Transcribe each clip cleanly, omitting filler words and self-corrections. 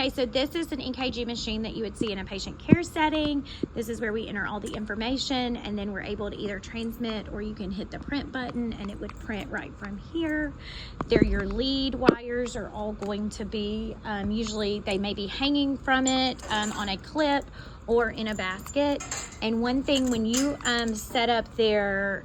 Okay, so this is an EKG machine that you would see in a patient care setting. This is where we enter all the information, and then we're able to either transmit, or you can hit the print button and it would print right from here. There, your lead wires are all going to be, usually they may be hanging from it on a clip or in a basket. And one thing, when you set up their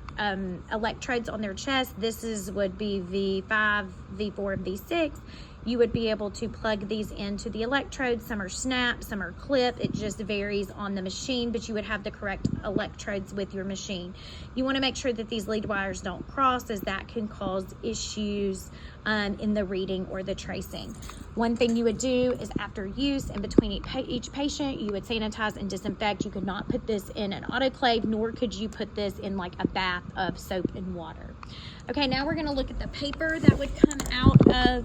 electrodes on their chest, would be V5, V4, and V6. You would be able to plug these into the electrodes. Some are snap, some are clip. It just varies on the machine, but you would have the correct electrodes with your machine. You want to make sure that these lead wires don't cross, as that can cause issues in the reading or the tracing. One thing you would do is, after use and between each patient, you would sanitize and disinfect. You could not put this in an autoclave, nor could you put this in like a bath of soap and water. Okay, now we're going to look at the paper that would come out of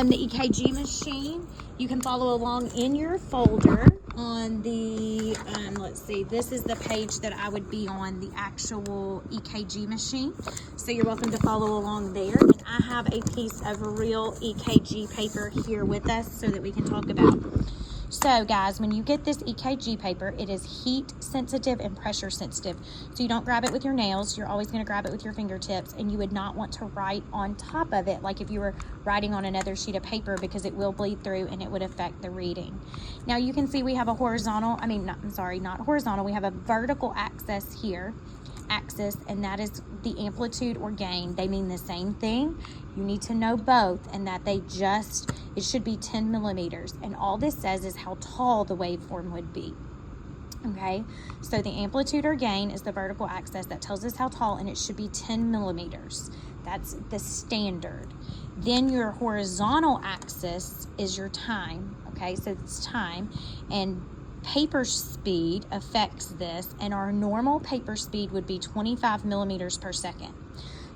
the EKG machine. You can follow along in your folder on the, let's see, this is the page that I would be on, the actual EKG machine. So you're welcome to follow along there. And I have a piece of real EKG paper here with us so that we can talk about. So guys, when you get this EKG paper, it is heat sensitive and pressure sensitive. So you don't grab it with your nails. You're always going to grab it with your fingertips, and you would not want to write on top of it like if you were writing on another sheet of paper, because it will bleed through and it would affect the reading. Now you can see we have a we have a vertical axis here. And that is the amplitude or gain. They mean the same thing. You need to know both, and that it should be 10 millimeters. And all this says is how tall the waveform would be. Okay, so the amplitude or gain is the vertical axis that tells us how tall, and it should be 10 millimeters. That's the standard. Then your horizontal axis is your time. Okay, so it's time, and paper speed affects this, and our normal paper speed would be 25 millimeters per second.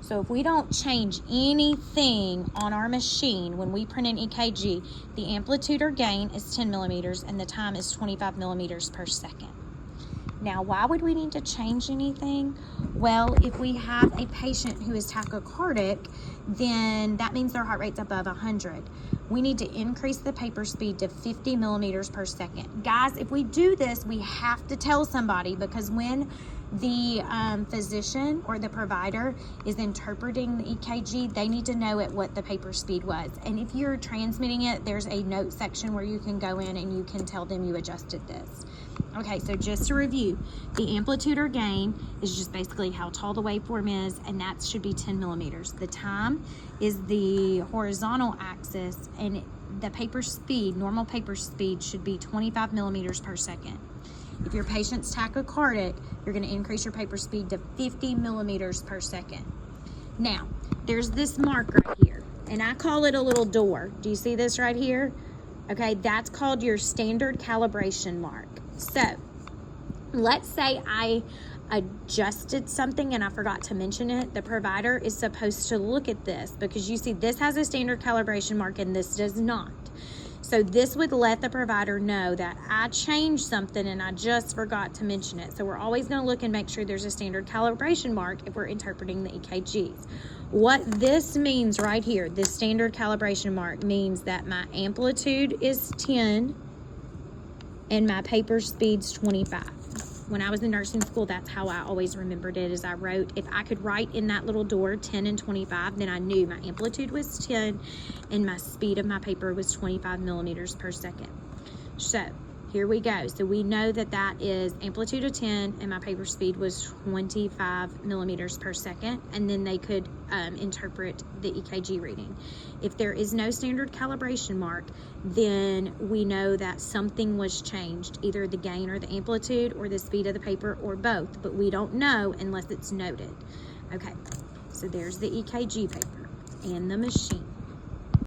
So if we don't change anything on our machine when we print an EKG, the amplitude or gain is 10 millimeters and the time is 25 millimeters per second. Now, why would we need to change anything? Well, if we have a patient who is tachycardic, then that means their heart rate's above 100. We need to increase the paper speed to 50 millimeters per second. Guys, if we do this, we have to tell somebody, because when the physician or the provider is interpreting the EKG, they need to know at what the paper speed was. And if you're transmitting it, there's a note section where you can go in and you can tell them you adjusted this. Okay, so just to review, the amplitude or gain is just basically how tall the waveform is, and that should be 10 millimeters. The time is the horizontal axis, and the paper speed, normal paper speed, should be 25 millimeters per second. If your patient's tachycardic, you're going to increase your paper speed to 50 millimeters per second. Now, there's this mark right here, and I call it a little door. Do you see this right here? Okay, that's called your standard calibration mark. So, let's say I adjusted something and I forgot to mention it. The provider is supposed to look at this, because you see this has a standard calibration mark and this does not. So this would let the provider know that I changed something and I just forgot to mention it. So we're always going to look and make sure there's a standard calibration mark if we're interpreting the EKGs. What this means right here, this standard calibration mark, means that my amplitude is 10 and my paper speed's 25. When I was in nursing school, that's how I always remembered it, is I wrote, if I could write in that little door 10 and 25, then I knew my amplitude was 10 and my speed of my paper was 25 millimeters per second. So here we go. So we know that that is amplitude of 10 and my paper speed was 25 millimeters per second, and then they could interpret the EKG reading. If there is no standard calibration mark, then we know that something was changed, either the gain or the amplitude or the speed of the paper or both, but we don't know unless it's noted. Okay, so there's the EKG paper and the machine.